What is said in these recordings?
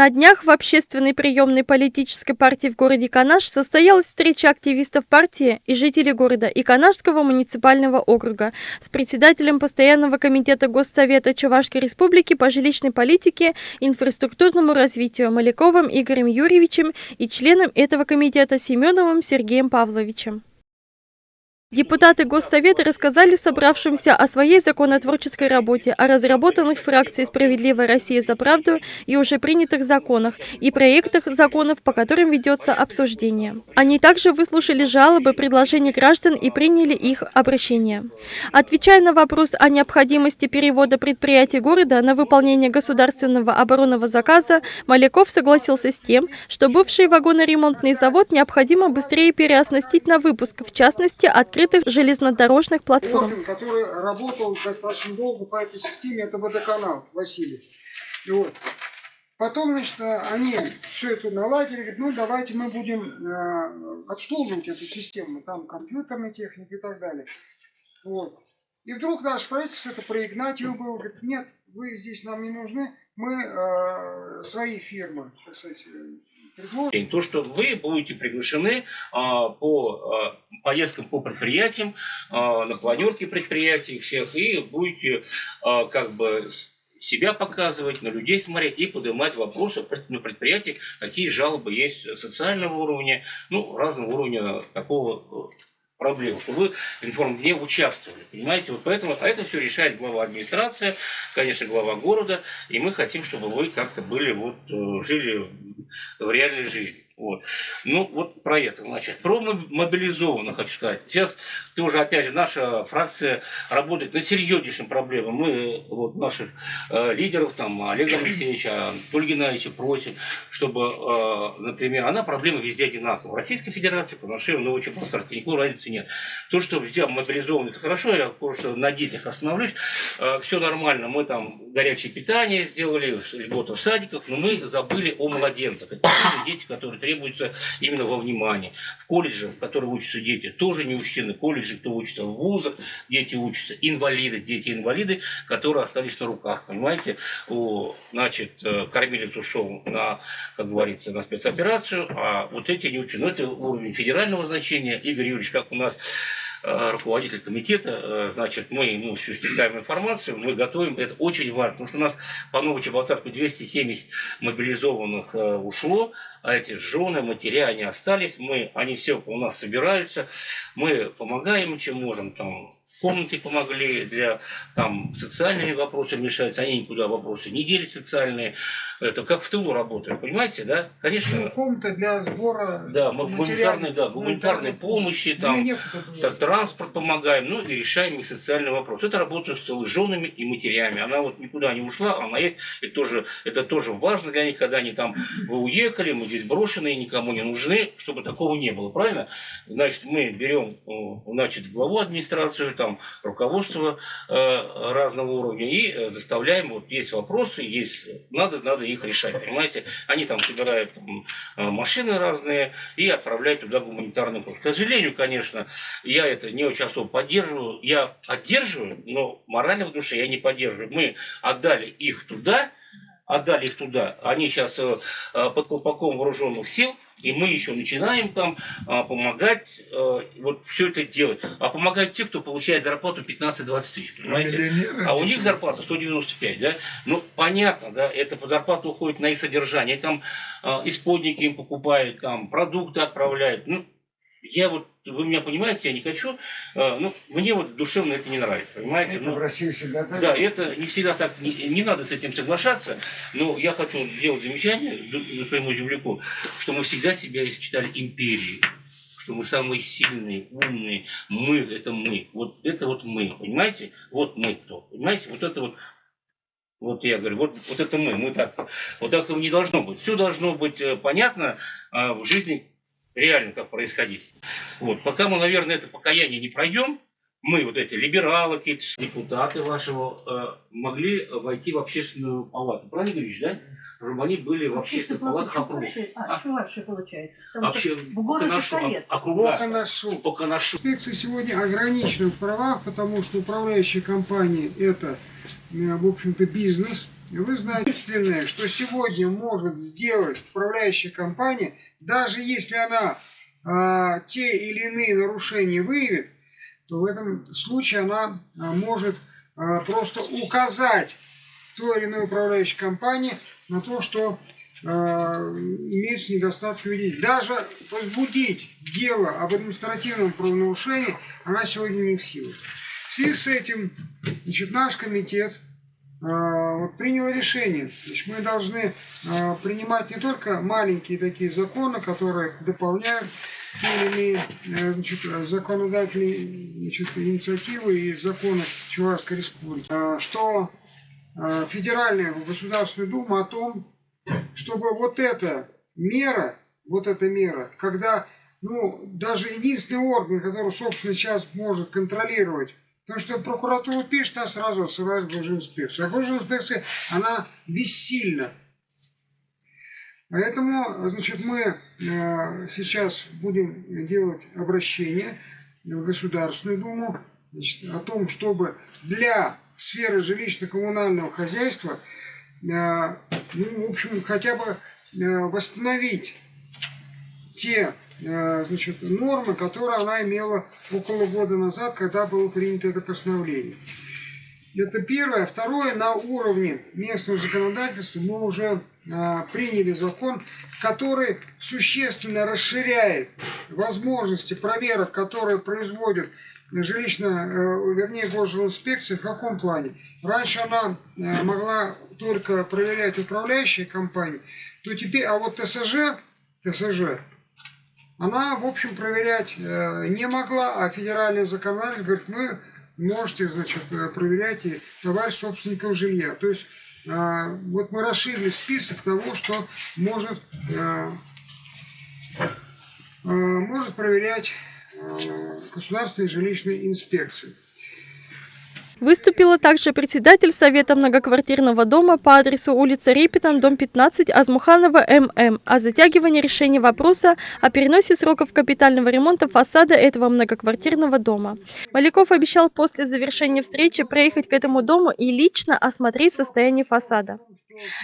На днях в общественной приемной политической партии в городе Канаш состоялась встреча активистов партии и жителей города и Канашского муниципального округа с председателем Постоянного комитета Госсовета Чувашской Республики по жилищной политике и инфраструктурному развитию Маляковым Игорем Юрьевичем и членом этого комитета Семеновым Сергеем Павловичем. Депутаты Госсовета рассказали собравшимся о своей законотворческой работе, о разработанных фракцией «Справедливая Россия за правду» и уже принятых законах и проектах законов, по которым ведется обсуждение. Они также выслушали жалобы, предложения граждан и приняли их обращения. Отвечая на вопрос о необходимости перевода предприятий города на выполнение государственного оборонного заказа, Маляков согласился с тем, что бывший вагоноремонтный завод необходимо быстрее переоснастить на выпуск, в частности, открытых железнодорожных платформ. Который работал достаточно долго по этой системе, это водоканал Василий. И вот. Потом, значит, они все это наладили, говорят, ну давайте мы будем обслуживать эту систему, там компьютерная техника и так далее. Вот. И вдруг наше правительство, это про Игнатьева было, говорит, нет, вы здесь нам не нужны, мы свои фирмы, так сказать, то, что вы будете приглашены по поездкам по предприятиям, на планерки предприятий всех, и будете как бы себя показывать, на людей смотреть и поднимать вопросы на предприятиях, какие жалобы есть социального уровня, ну, разного уровня такого проблем, что вы в информдне участвовали, понимаете? Вот поэтому это все решает глава администрации, конечно, глава города, и мы хотим, чтобы вы как-то были, вот, жили в реальной жизни. Вот. Ну, вот про это, значит, про мобилизованных, хочу сказать. Сейчас, ты уже, опять же, наша фракция работает над серьезнейшим проблемам. Мы вот наших лидеров, там, Олега Алексеевича, Анатолия Геннадьевича просим, чтобы, например, она проблема везде одинакова. В Российской Федерации, по нашему Новочебоксарске, никакой разницы нет. То, что везде мобилизованы, это хорошо, я просто на детях остановлюсь, все нормально, мы там горячее питание сделали, льготы в садиках, но мы забыли о младенцах. Это дети, которые требуется именно во внимании. В колледже, в которых учатся дети, тоже не учтены. Колледжи, кто учится в вузах, дети учатся. Инвалиды, дети-инвалиды, которые остались на руках, понимаете. Значит, кормилец ушел на, как говорится, на спецоперацию, а вот эти не учтены. Это уровень федерального значения. Игорь Юрьевич, как у нас руководитель комитета, значит, мы ему всю стекаем информацию, мы готовим, это очень важно, потому что у нас по Новочебоксарску 270 мобилизованных ушло, а эти жены, матеря, они остались, они все у нас собираются, мы помогаем, чем можем, там, комнаты помогли, для там социальными вопросами решаются, они никуда вопросы не делят социальные. Это как в тылу работают, понимаете, да? Конечно. Комната для сбора, да, гуманитарной помощи, там, транспорт помогаем, ну и решаем их социальный вопрос. Это работа с женами и матерями. Она вот никуда не ушла, она есть. Это тоже важно для них, когда они там, вы уехали, мы здесь брошенные, никому не нужны, чтобы такого не было, правильно? Значит, мы берем, значит, главу администрации, там, руководство разного уровня и заставляем, вот есть вопросы, есть, надо их решать, понимаете? Они там собирают машины разные и отправляют туда гуманитарный помощь. К сожалению, конечно, я это не очень особо поддерживаю, я поддерживаю, но морально в душе я не поддерживаю. Мы отдали их туда, они сейчас под колпаком вооруженных сил, и мы еще начинаем там помогать, вот все это делать. А помогают те, кто получает зарплату 15-20 тысяч, понимаете? А у них зарплата 195, да? Ну, понятно, да, это по зарплату уходит на их содержание, там исподники им покупают, там продукты отправляют, ну, я вот, вы меня понимаете, я не хочу, ну, мне вот душевно это не нравится, понимаете? Это в России всегда так? Да, это не всегда так, не надо с этим соглашаться, но я хочу сделать замечание своему земляку, что мы всегда себя считали империей, что мы самые сильные, умные, мы, это мы, вот это вот мы, понимаете? Вот мы кто, понимаете? Вот это вот. Вот я говорю, вот это мы так. Вот так не должно быть. Все должно быть понятно в жизни, реально как происходить. Вот. Пока мы, наверное, это покаяние не пройдем, мы, вот эти либералы, какие-то депутаты вашего, могли войти в общественную палату. Правильно говоришь, да? Чтобы они были в общественных палатах округа. Что вообще получает? В городе совет. По Канашу. Инспекция сегодня ограничена в правах, потому что управляющая компания это, в общем-то, бизнес. вы знаете, единственное, что сегодня может сделать управляющая компания, даже если она те или иные нарушения выявит, то в этом случае она может просто указать той или иной управляющей компании на то, что имеются недостатки в ведении. Даже возбудить дело об административном правонарушении она сегодня не в силах. В связи с этим, значит, наш комитет принял решение. Значит, мы должны принимать не только маленькие такие законы, которые дополняют те или иные законодательные инициативы и законы Чувашской Республики, что Федеральная Государственная Дума о том, чтобы вот эта мера, когда даже единственный орган, который, собственно, сейчас может контролировать, потому что прокуратура пишет, а сразу отсылает в госинспекцию. А госинспекция, она бессильна. Поэтому, значит, мы сейчас будем делать обращение в Государственную Думу, значит, о том, чтобы для сферы жилищно-коммунального хозяйства в общем, хотя бы восстановить те нормы, которые она имела около года назад, когда было принято это постановление. Это первое. Второе, на уровне местного законодательства мы уже приняли закон, который существенно расширяет возможности проверок, которые производят госжилинспекция. В каком плане? Раньше она могла только проверять управляющие компании, то теперь, а вот ТСЖ, она, в общем, проверять не могла, а федеральный законодатель говорит, вы можете, значит, проверять и товарищ собственников жилья. То есть, вот мы расширили список того, что может проверять Государственной жилищной инспекции. Выступила также председатель Совета многоквартирного дома по адресу улица Репина, дом 15, Азмуханова ММ о затягивании решения вопроса о переносе сроков капитального ремонта фасада этого многоквартирного дома. Маляков обещал после завершения встречи проехать к этому дому и лично осмотреть состояние фасада.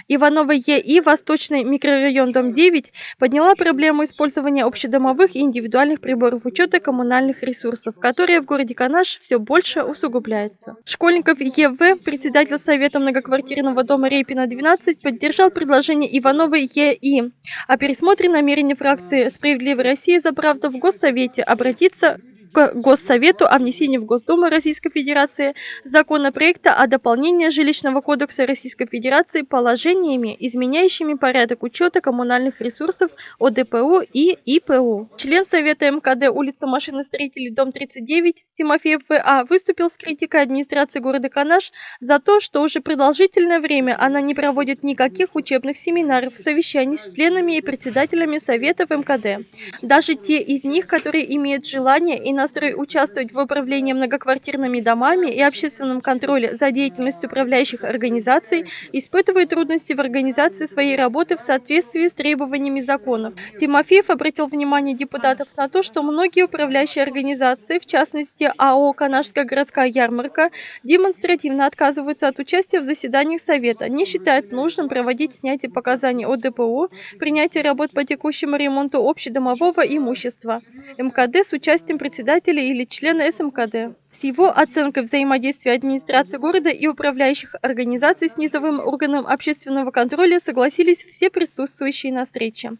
Иванова ЕИ, Восточный микрорайон, дом 9, подняла проблему использования общедомовых и индивидуальных приборов учета коммунальных ресурсов, которые в городе Канаш все больше усугубляются. Школьников ЕВ, председатель Совета многоквартирного дома Репина, 12, поддержал предложение Ивановой ЕИ о пересмотре намерения фракции «Справедливой России за правду» в Госсовете обратиться к Госсовету о внесении в Госдуму Российской Федерации законопроекта о дополнении Жилищного кодекса Российской Федерации положениями, изменяющими порядок учета коммунальных ресурсов ОДПУ и ИПУ. Член Совета МКД улица Машиностроителей, дом 39, Тимофеев В.А. выступил с критикой администрации города Канаш за то, что уже продолжительное время она не проводит никаких учебных семинаров, совещаний с членами и председателями Советов МКД. Даже те из них, которые имеют желание и настрой участвовать в управлении многоквартирными домами и общественном контроле за деятельностью управляющих организаций, испытывают трудности в организации своей работы в соответствии с требованиями законов. Тимофеев обратил внимание депутатов на то, что многие управляющие организации, в частности АО «Канашская городская ярмарка», демонстративно отказываются от участия в заседаниях Совета, не считают нужным проводить снятие показаний ОДПУ, принятие работ по текущему ремонту общедомового имущества МКД с участием председателя или члена СМКД. С его оценкой взаимодействия администрации города и управляющих организаций с низовым органом общественного контроля согласились все присутствующие на встрече.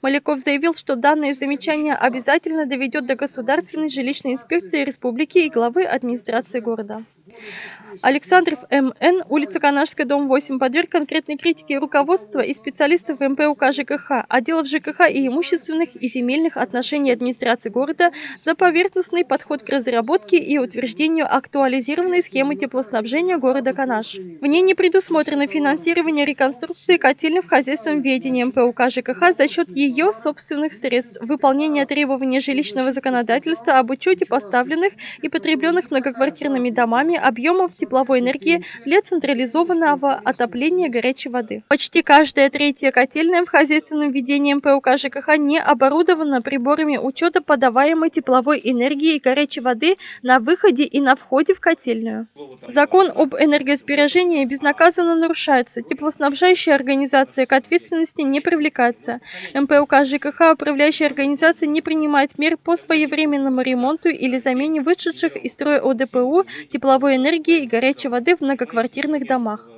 Маляков заявил, что данное замечание обязательно доведет до Государственной жилищной инспекции республики и главы администрации города. Александров МН, улица Канашская, дом 8, подверг конкретной критике руководства и специалистов МПУК ЖКХ, отделов ЖКХ и имущественных и земельных отношений администрации города за поверхностный подход к разработке и утверждению актуализированной схемы теплоснабжения города Канаш. В ней не предусмотрено финансирование реконструкции котельных в хозяйственном ведении МПУК ЖКХ за счет ее собственных средств, выполнение требований жилищного законодательства об учете поставленных и потребленных многоквартирными домами объемов тепловой энергии для централизованного отопления горячей воды. Почти каждая третья котельная в хозяйственном ведении МПУК ЖКХ не оборудована приборами учета подаваемой тепловой энергии и горячей воды на выход выходе и на входе в котельную. Закон об энергосбережении безнаказанно нарушается, теплоснабжающая организация к ответственности не привлекается. МПУК ЖКХ управляющая организация не принимает мер по своевременному ремонту или замене вышедших из строя ОДПУ тепловой энергии и горячей воды в многоквартирных домах.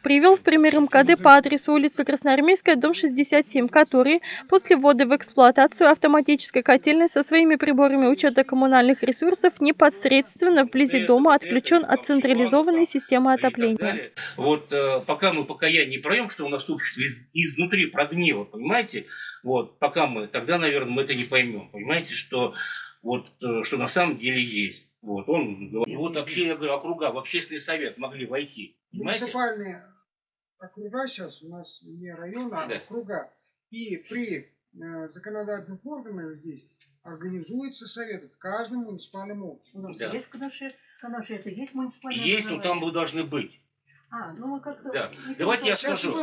Привел в пример МКД по адресу улица Красноармейская, дом 67, который после ввода в эксплуатацию автоматической котельной со своими приборами учета коммунальных ресурсов непосредственно вблизи дома отключен от централизованной системы отопления. Вот пока мы покаяние не проявим, что у нас общество изнутри прогнило, понимаете? Вот пока мы, тогда, наверное, мы это не поймем, понимаете, что вот что на самом деле есть. Вот вообще, я говорю, округа в общественный совет могли войти. Понимаете? Муниципальные округа сейчас у нас не районы, а округа. И при законодательных органах здесь организуется совет в каждом муниципальном округе. У нас есть в Канаше это есть муниципальное есть, но там вы должны быть. Мы как-то... Да. Давайте я скажу.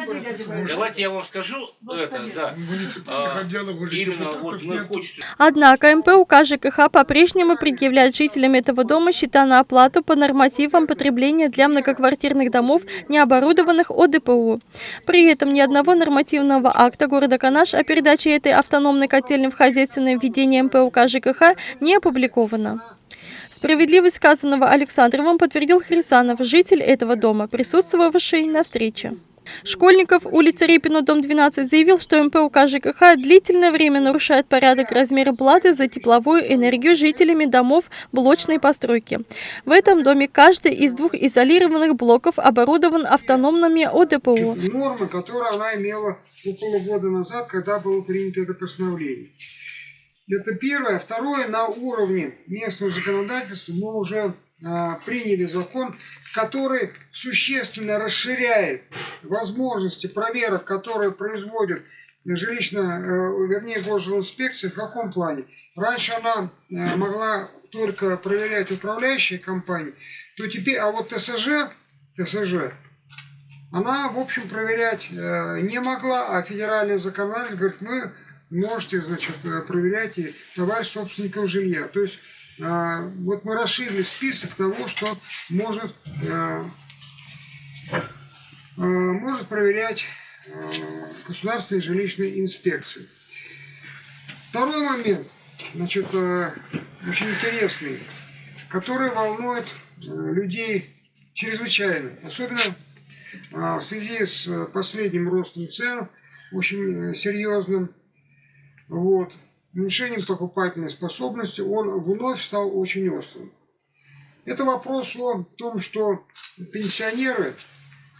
Давайте я вам скажу это, да. Именно вот мы хочется. Однако МПУК ЖКХ по-прежнему предъявляет жителям этого дома счета на оплату по нормативам потребления для многоквартирных домов, не оборудованных ОДПУ. При этом ни одного нормативного акта города Канаш о передаче этой автономной котельной в хозяйственное ведение МПУК ЖКХ не опубликовано. Справедливость сказанного Александровым подтвердил Хрисанов, житель этого дома, присутствовавший на встрече. Школьников, улица Репина, дом 12, заявил, что МПУК ЖКХ длительное время нарушает порядок размера платы за тепловую энергию жителями домов блочной постройки. В этом доме каждый из двух изолированных блоков оборудован автономными ОДПУ. Нормы, которые она имела около года назад, когда было принято это постановление. Это первое. Второе, на уровне местного законодательства мы уже приняли закон, который существенно расширяет возможности проверок, которые производят госжилинспекция. В каком плане? Раньше она могла только проверять управляющие компании, то теперь, а вот ТСЖ, она, в общем, проверять не могла, а федеральный законодатель говорит, мы можете, проверять и товарищ собственников жилья. То есть, вот мы расширили список того, что может проверять государственная жилищная инспекция. Второй момент, очень интересный, который волнует людей чрезвычайно, особенно в связи с последним ростом цен, очень серьезным. Уменьшением покупательной способности, он вновь стал очень острым. Это вопрос о том, что пенсионеры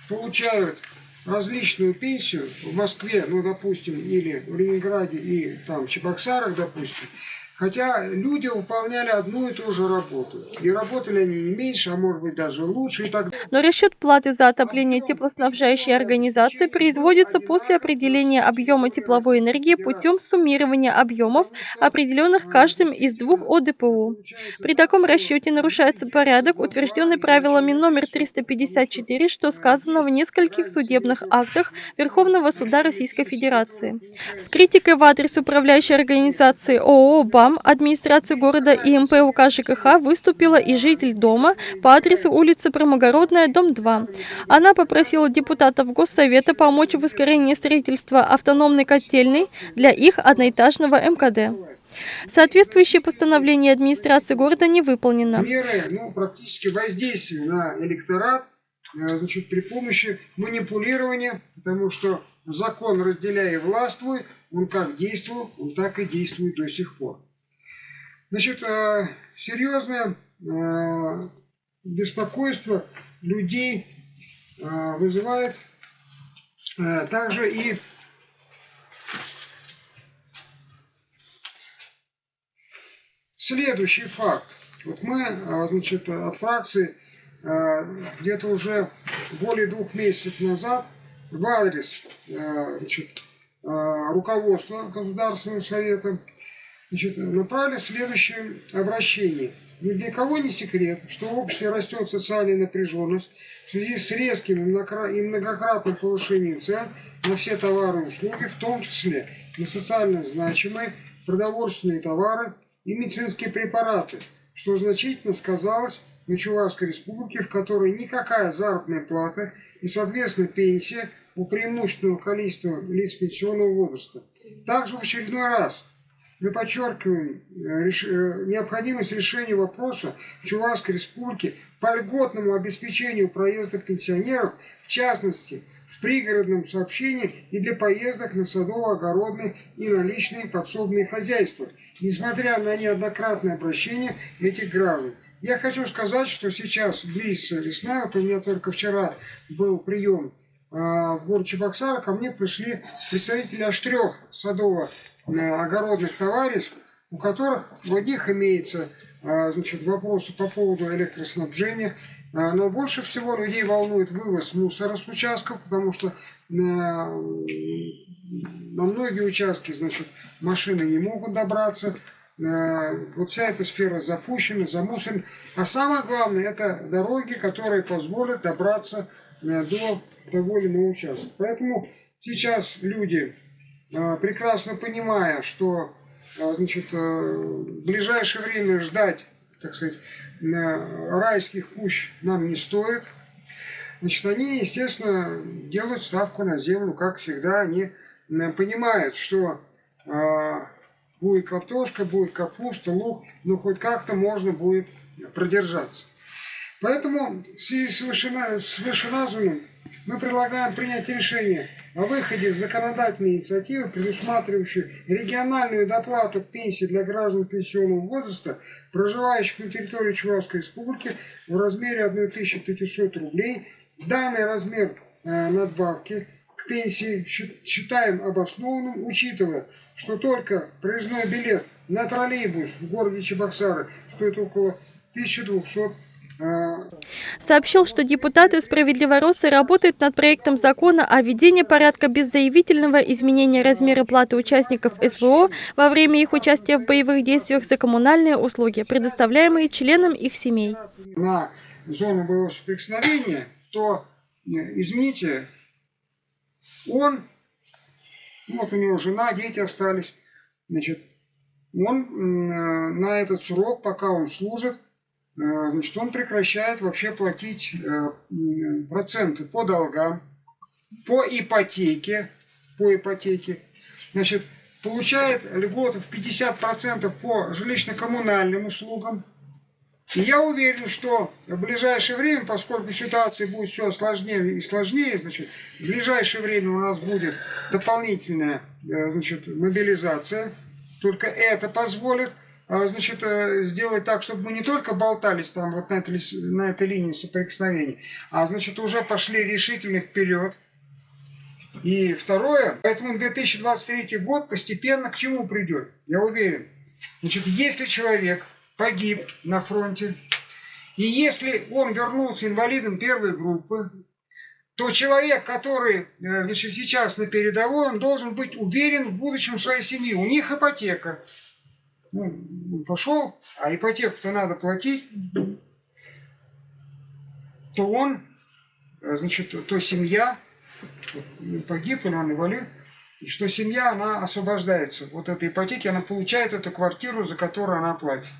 получают различную пенсию в Москве, допустим, или в Ленинграде и там в Чебоксарах, допустим, хотя люди выполняли одну и ту же работу. И работали они не меньше, а может быть даже лучше. И так далее. Но расчет платы за отопление теплоснабжающей организации производится после определения объема тепловой энергии путем суммирования объемов, определенных каждым из двух ОДПУ. При таком расчете нарушается порядок, утвержденный правилами номер 354, что сказано в нескольких судебных актах Верховного суда Российской Федерации. С критикой в адрес управляющей организации ООО «БАМ» администрации города и МПУК ЖКХ выступила и житель дома по адресу улица Промогородная, дом 2. Она попросила депутатов Госсовета помочь в ускорении строительства автономной котельной для их одноэтажного МКД. Соответствующее постановление администрации города не выполнено. Меры, практически воздействие на электорат, при помощи манипулирования, потому что закон «разделяй и властвуй», он как действовал, он так и действует до сих пор. Серьезное беспокойство людей вызывает также и следующий факт. Вот мы, от фракции где-то уже более 2 месяцев назад в адрес руководства Государственного совета направили следующее обращение. Ни для кого не секрет, что в обществе растет социальная напряженность в связи с резким и многократным повышением цен на все товары и услуги, в том числе на социально значимые продовольственные товары и медицинские препараты, что значительно сказалось на Чувашской республике, в которой никакая заработная плата и, соответственно, пенсия у преимущественного количества лиц пенсионного возраста. Также в очередной раз мы подчеркиваем необходимость решения вопроса в Чувашской республике по льготному обеспечению проезда пенсионеров, в частности, в пригородном сообщении и для поездок на садово-огородные и на личные подсобные хозяйства, несмотря на неоднократное обращение этих граждан. Я хочу сказать, что сейчас близится весна, вот у меня только вчера был прием в город Чебоксары, ко мне пришли представители аж 3 садово-огородных товариществ, у которых у одних имеется вопросы по поводу электроснабжения, но больше всего людей волнует вывоз мусора с участков, потому что на многие участки машины не могут добраться. Вот вся эта сфера запущена, замусорена. А самое главное, это дороги, которые позволят добраться до того или иного участка. Поэтому сейчас люди, прекрасно понимая, что в ближайшее время ждать, так сказать, райских кущ нам не стоит, они, естественно, делают ставку на землю, как всегда. Они понимают, что будет картошка, будет капуста, лук, но хоть как-то можно будет продержаться. Поэтому в связи с вышеназванным мы предлагаем принять решение о выходе из законодательной инициативы, предусматривающей региональную доплату к пенсии для граждан пенсионного возраста, проживающих на территории Чувашской республики, в размере 1500 рублей. Данный размер надбавки к пенсии считаем обоснованным, учитывая, что только проездной билет на троллейбус в городе Чебоксары стоит около 1200. Сообщил, что депутаты «Справедливой Россы» работают над проектом закона о введении порядка беззаявительного изменения размера платы участников СВО во время их участия в боевых действиях за коммунальные услуги, предоставляемые членам их семей. На зону боевого соприкосновения, то, извините, он, вот у него жена, дети остались, он на этот срок, пока он служит, он прекращает вообще платить проценты по долгам, по ипотеке, получает льготы в 50% по жилищно-коммунальным услугам. И я уверен, что в ближайшее время, поскольку ситуация будет все сложнее и сложнее, в ближайшее время у нас будет дополнительная мобилизация. Только это позволит сделать так, чтобы мы не только болтались там вот на этой линии соприкосновения, а уже пошли решительно вперед. И второе, поэтому 2023 год постепенно к чему придет, я уверен. Если человек погиб на фронте, и если он вернулся инвалидом первой группы, то человек, который сейчас на передовой, он должен быть уверен в будущем своей семьи. У них ипотека. Пошел, а ипотеку-то надо платить, то он, то семья, погиб или он инвалид, и что семья, она освобождается от этой ипотеки, она получает эту квартиру, за которую она платит.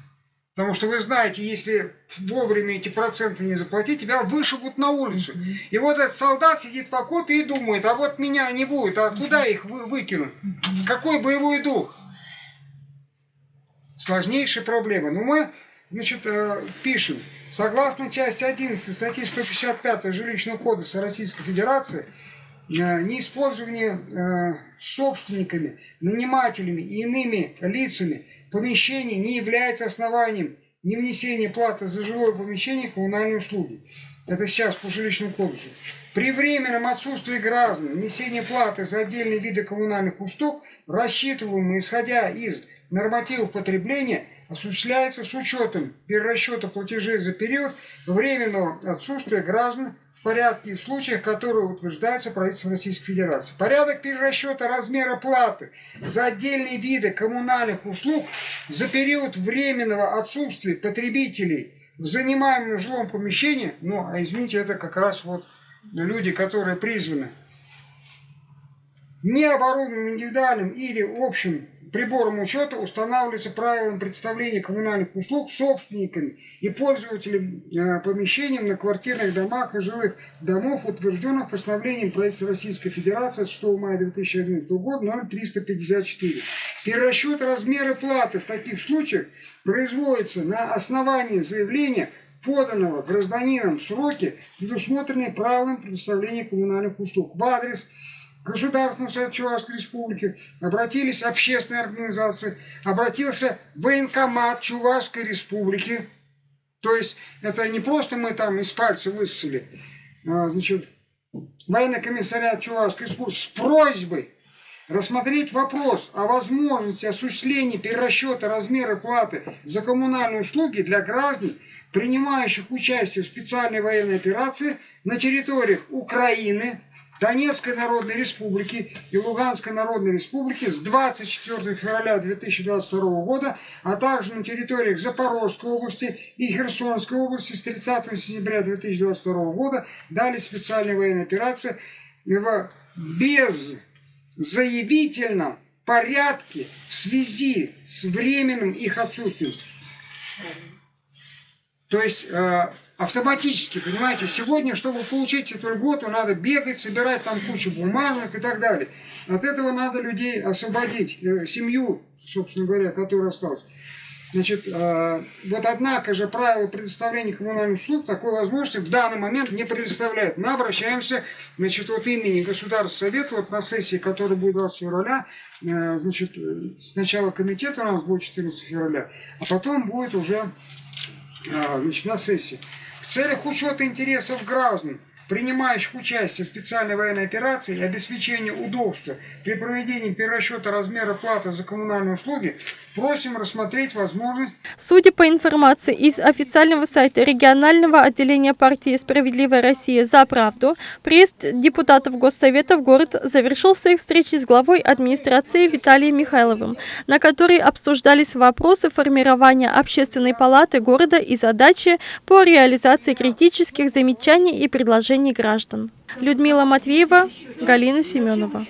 Потому что вы знаете, если вовремя эти проценты не заплатить, тебя вышибут на улицу. И вот этот солдат сидит в окопе и думает, а вот меня не будет, а куда их выкинуть? Какой боевой дух? Сложнейшая проблема. Но мы, пишем, согласно части 11 статьи 155 Жилищного кодекса Российской Федерации, неиспользование собственниками, нанимателями и иными лицами помещений не является основанием невнесения платы за жилое помещение и коммунальные услуги. Это сейчас по Жилищному кодексу. При временном отсутствии граждан внесение платы за отдельные виды коммунальных услуг, рассчитываемые исходя из нормативов потребления, осуществляется с учетом перерасчета платежей за период временного отсутствия граждан в порядке и в случаях, которые утверждаются правительством Российской Федерации. Порядок перерасчета размера платы за отдельные виды коммунальных услуг за период временного отсутствия потребителей в занимаемом жилом помещении, извините, это как раз вот люди, которые призваны не оборудованным индивидуальным или общим приборам учета устанавливается правилам представления коммунальных услуг собственниками и пользователями помещений на квартирных домах и жилых домов, утвержденных постановлением правительства Российской Федерации от 6 мая 2011 года номер 354. Перерасчет размера платы в таких случаях производится на основании заявления, поданного гражданином в сроки, предусмотренные правилами предоставления коммунальных услуг. В адрес Государственного совета Чувашской Республики обратились общественные организации, обратился военкомат Чувашской Республики. То есть это не просто мы там из пальца высосали, значит, военный комиссариат Чувашской Республики с просьбой рассмотреть вопрос о возможности осуществления перерасчета размера платы за коммунальные услуги для граждан, принимающих участие в специальной военной операции на территориях Украины, Донецкой Народной Республики и Луганской Народной Республики с 24 февраля 2022 года, а также на территориях Запорожской области и Херсонской области с 30 сентября 2022 года дали специальные военные операции в беззаявительном порядке в связи с временным их отсутствием. То есть автоматически, понимаете, сегодня, чтобы получить эту льготу, надо бегать, собирать там кучу бумажек и так далее. От этого надо людей освободить, семью, собственно говоря, которая осталась. Значит, вот однако же правила предоставления коммунальных услуг такой возможности в данный момент не предоставляют. Мы обращаемся, значит, от имени Государственного Совета, вот на сессии, которая будет 20 февраля, значит, сначала комитет у нас будет 14 февраля, а потом будет уже, значит, на сессии. В целях учета интересов граждан, принимающих участие в специальной военной операции и обеспечения удобства при проведении перерасчета размера платы за коммунальные услуги, просим рассмотреть возможность. Судя по информации из официального сайта регионального отделения партии «Справедливая Россия за правду», приезд депутатов Госсовета в город завершился их встречей с главой администрации Виталием Михайловым, на которой обсуждались вопросы формирования общественной палаты города и задачи по реализации критических замечаний и предложений граждан. Людмила Матвеева, Галина Семенова.